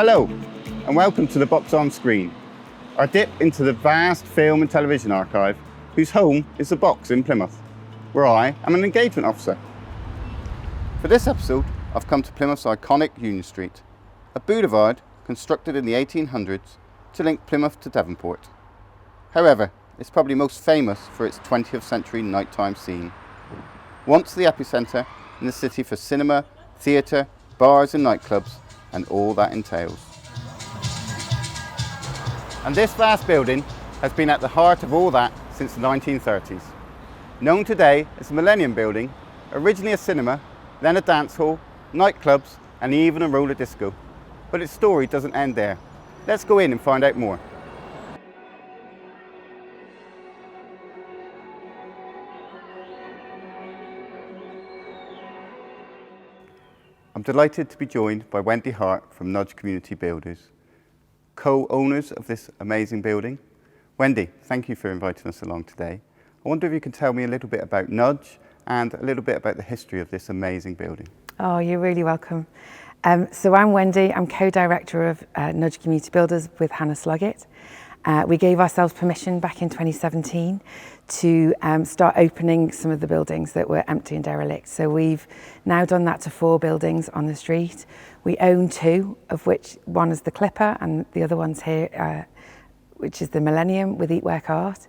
Hello, and welcome to The Box on Screen, our dip into the vast film and television archive, whose home is The Box in Plymouth, where I am an engagement officer. For this episode, I've come to Plymouth's iconic Union Street, a boulevard constructed in the 1800s to link Plymouth to Devonport. However, it's probably most famous for its 20th century nighttime scene. Once the epicentre in the city for cinema, theatre, bars and nightclubs, and all that entails. And this vast building has been at the heart of all that since the 1930s. Known today as the Millennium Building, originally a cinema, then a dance hall, nightclubs, and even a roller disco. But its story doesn't end there. Let's go in and find out more. I'm delighted to be joined by Wendy Hart from Nudge Community Builders, co-owners of this amazing building. Wendy, thank you for inviting us along today. I wonder if you can tell me a little bit about Nudge and a little bit about the history of this amazing building. Oh, you're really welcome. So I'm Wendy, I'm co-director of Nudge Community Builders with Hannah Sloggett. We gave ourselves permission back in 2017 to start opening some of the buildings that were empty and derelict. So we've now done that to 4 buildings on the street. We own 2, of which one is the Clipper and the other one's here, which is the Millennium with Eat Work Art.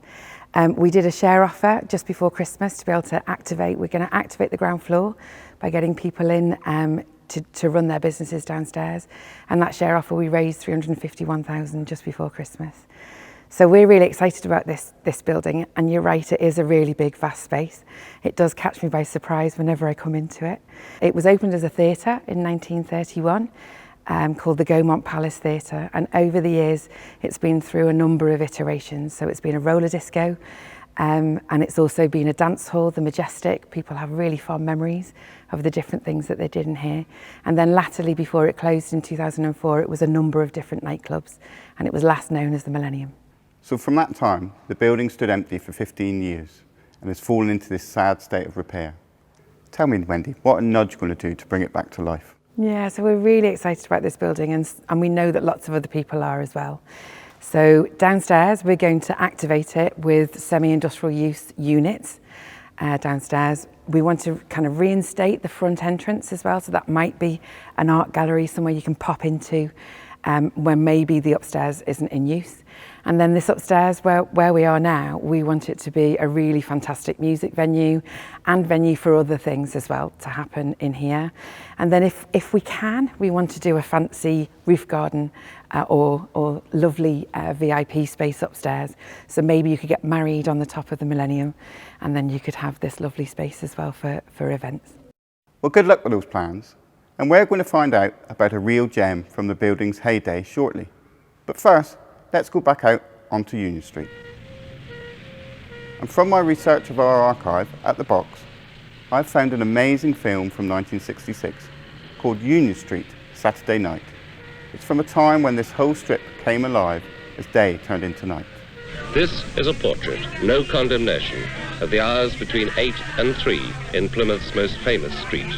We did a share offer just before Christmas to be able to activate. We're going to activate the ground floor by getting people in to run their businesses downstairs. And that share offer, we raised $351,000 just before Christmas. So we're really excited about this building, and you're right, it is a really big, vast space. It does catch me by surprise whenever I come into it. It was opened as a theatre in 1931, called the Gaumont Palace Theatre, and over the years it's been through a number of iterations. So it's been a roller disco, and it's also been a dance hall, the Majestic. People have really fond memories of the different things that they did in here. And then latterly, before it closed in 2004, it was a number of different nightclubs, and it was last known as the Millennium. So from that time, the building stood empty for 15 years and has fallen into this sad state of repair. Tell me, Wendy, what are Nudge going to do to bring it back to life? Yeah, so we're really excited about this building, and we know that lots of other people are as well. So downstairs, we're going to activate it with semi-industrial use units downstairs. We want to kind of reinstate the front entrance as well, so that might be an art gallery, somewhere you can pop into when maybe the upstairs isn't in use. And then this upstairs, where we are now, we want it to be a really fantastic music venue and venue for other things as well to happen in here. And then if we can, we want to do a fancy roof garden or lovely VIP space upstairs. So maybe you could get married on the top of the Millennium, and then you could have this lovely space as well for events. Well, good luck with those plans. And we're going to find out about a real gem from the building's heyday shortly. But first, let's go back out onto Union Street. And from my research of our archive at the Box, I've found an amazing film from 1966 called Union Street, Saturday Night. It's from a time when this whole strip came alive as day turned into night. This is a portrait, no condemnation, of the hours between 8 and 3 in Plymouth's most famous street.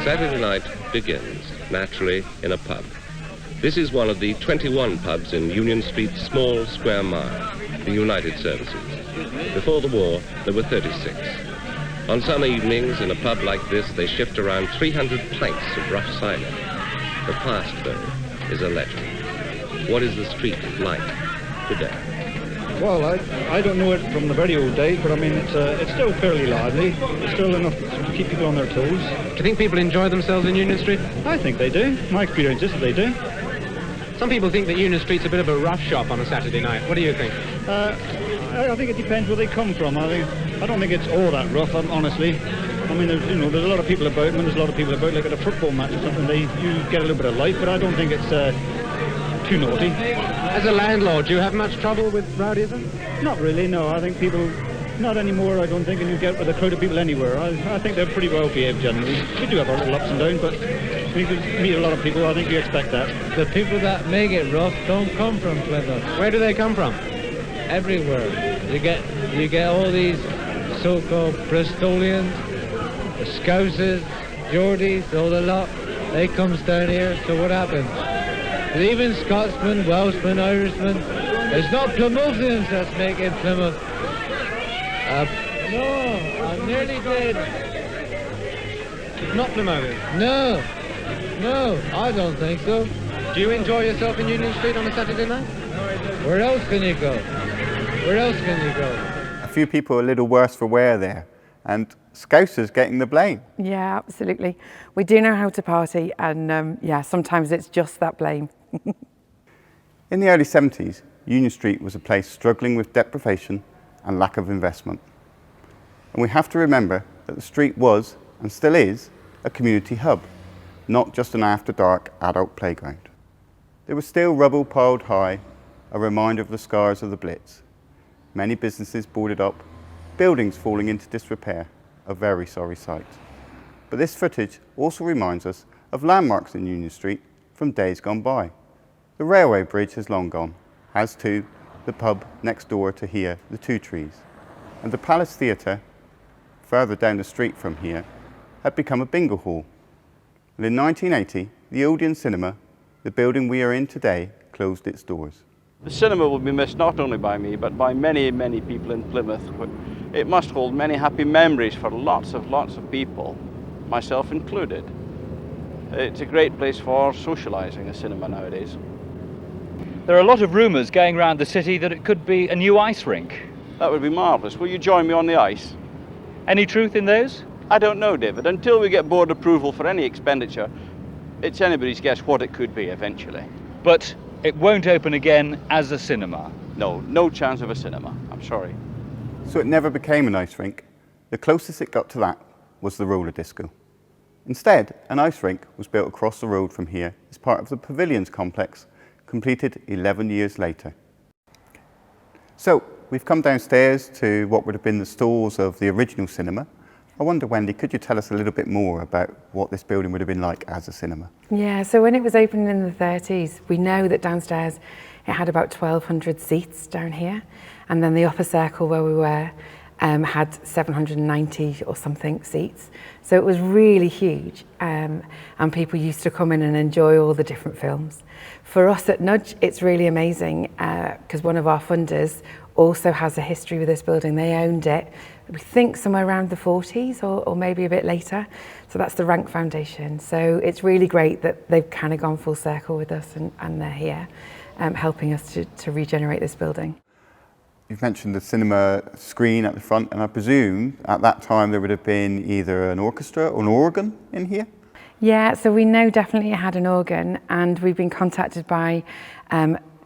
Saturday night begins, naturally, in a pub. This is one of the 21 pubs in Union Street's small square mile, the United Services. Before the war, there were 36. On summer evenings, in a pub like this, they shift around 300 planks of rough cider. The past, though, is a legend. What is the street like today? Well, I don't know it from the very old days, but I mean, it's still fairly lively. It's still enough to keep people on their toes. Do you think people enjoy themselves in Union Street? I think they do. My experience is that they do. Some people think that Union Street's a bit of a rough shop on a Saturday night. What do you think? I think it depends where they come from. I don't think it's all that rough, honestly. I mean, there's a lot of people about, when there's a lot of people about, like at a football match or something, you get a little bit of life, but I don't think it's too naughty. As a landlord, do you have much trouble with rowdyism? Not really, no. I think people not anymore, I don't think, and you get with a crowd of people anywhere. I think they're pretty well behaved generally. We do have our little ups and downs, but we could meet a lot of people. I think you expect that. The people that make it rough don't come from Plymouth. Where do they come from? Everywhere. You get all these so-called Bristolians, the Scousers, Geordies, all the lot. They comes down here, so what happens? There's even Scotsmen, Welshmen, Irishmen. It's not Plymouthians that's making Plymouth. No, I'm nearly dead. It's not Plymouth. No, I don't think so. Do you enjoy yourself in Union Street on a Saturday night? Where else can you go? Where else can you go? A few people are a little worse for wear there, and Scousers getting the blame. Yeah, absolutely. We do know how to party, and yeah, sometimes it's just that blame. In the early 70s, Union Street was a place struggling with deprivation and lack of investment. And we have to remember that the street was, and still is, a community hub, not just an after-dark adult playground. There was still rubble piled high, a reminder of the scars of the Blitz. Many businesses boarded up, buildings falling into disrepair, a very sorry sight. But this footage also reminds us of landmarks in Union Street from days gone by. The railway bridge has long gone, as too the pub next door to here, the Two Trees. And the Palace Theatre, further down the street from here, had become a bingo hall. And in 1980, the Odeon Cinema, the building we are in today, closed its doors. The cinema will be missed not only by me, but by many, many people in Plymouth. It must hold many happy memories for lots of people, myself included. It's a great place for socialising, a cinema nowadays. There are a lot of rumours going around the city that it could be a new ice rink. That would be marvellous. Will you join me on the ice? Any truth in those? I don't know, David. Until we get board approval for any expenditure, it's anybody's guess what it could be eventually. But it won't open again as a cinema. No chance of a cinema. I'm sorry. So it never became an ice rink. The closest it got to that was the roller disco. Instead, an ice rink was built across the road from here as part of the Pavilions complex, completed 11 years later. So we've come downstairs to what would have been the stalls of the original cinema. I wonder, Wendy, could you tell us a little bit more about what this building would have been like as a cinema? Yeah, so when it was opened in the 30s, we know that downstairs it had about 1,200 seats down here, and then the upper circle where we were had 790 or something seats. So it was really huge, and people used to come in and enjoy all the different films. For us at Nudge, it's really amazing because one of our funders also has a history with this building. They owned it, we think somewhere around the 40s or maybe a bit later. So that's the Rank Foundation. So it's really great that they've kind of gone full circle with us and they're here helping us to regenerate this building. You've mentioned the cinema screen at the front, and I presume at that time there would have been either an orchestra or an organ in here? Yeah, so we know definitely it had an organ, and we've been contacted by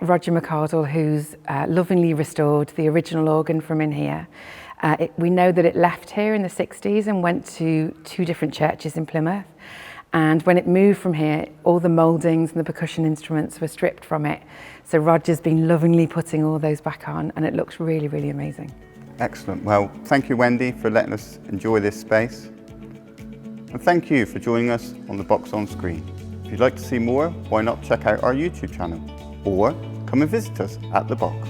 Roger McCardle, who's lovingly restored the original organ from in here. We know that it left here in the 60s and went to 2 different churches in Plymouth. And when it moved from here, all the mouldings and the percussion instruments were stripped from it. So Roger's been lovingly putting all those back on, and it looks really, really amazing. Excellent. Well, thank you, Wendy, for letting us enjoy this space. And thank you for joining us on The Box on Screen. If you'd like to see more, why not check out our YouTube channel, or come and visit us at The Box.